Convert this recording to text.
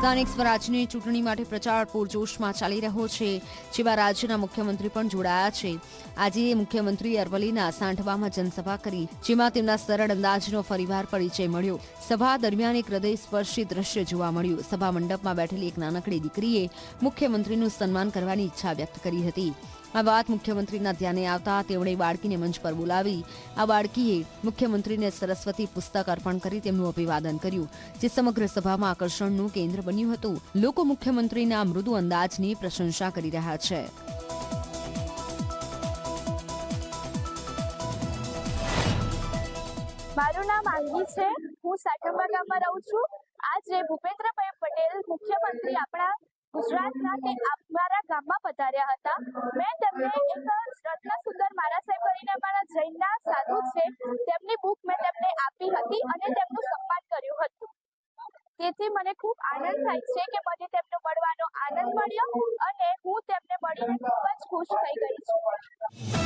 સ્થાનિક સ્વરાજની ચૂંટણી માટે પ્રચાર પૂરજોશમાં ચાલી રહ્યો છે, જેમાં રાજ્યના મુખ્યમંત્રી પણ જોડાયા છે. આજે મુખ્યમંત્રી અરવલ્લીના સાંઠવામાં જનસભા કરી, જેમાં તેમના સરળ અંદાજનો ફરીવાર પરિચય મળ્યો. સભા દરમિયાન એક હૃદયસ્પર્શી દ્રશ્ય જોવા મળ્યું. સભા મંડપમાં બેઠેલી એક નાનકડી દીકરીએ મુખ્યમંત્રીનું સન્માન કરવાની ઈચ્છા વ્યક્ત કરી હતી. આ વાત મુખ્યમંત્રીના ધ્યાને આવતા તેમણે બાળકીને મંચ પર બોલાવી. આ બાળકીએ મુખ્યમંત્રીને સરસ્વતી પુસ્તક અર્પણ કરી તેમનું અભિવાદન કર્યું, જે સમગ્ર સભામાં આકર્ષણનું કેન્દ્ર બન્યું હતું. લોકો મુખ્યમંત્રીના મૃદુ અંદાજની પ્રશંસા કરી રહ્યા છે. મારું નામ આંગી છે. હું સાઠંબા ગામમાં રહું છું. આજે ભૂપેન્દ્રભાઈ પટેલ મુખ્યમંત્રી આપણા ગુજરાતના તે અમારા ગામમાં પધાર્યા હતા. મેં તેમને એક રત્નસુંદર મારા સાહેબ કરીને અમારા જૈનના સાધુ છે, તેમની બુક મેં તેમને આપી હતી અને તેમનું સન્માન કર્યું હતું. તેથી મને ખૂબ આનંદ થાય છે કે મને તેમને મળવાનો આનંદ મળ્યો અને હું તેમને મળીને ખૂબ જ ખુશ થઈ ગઈ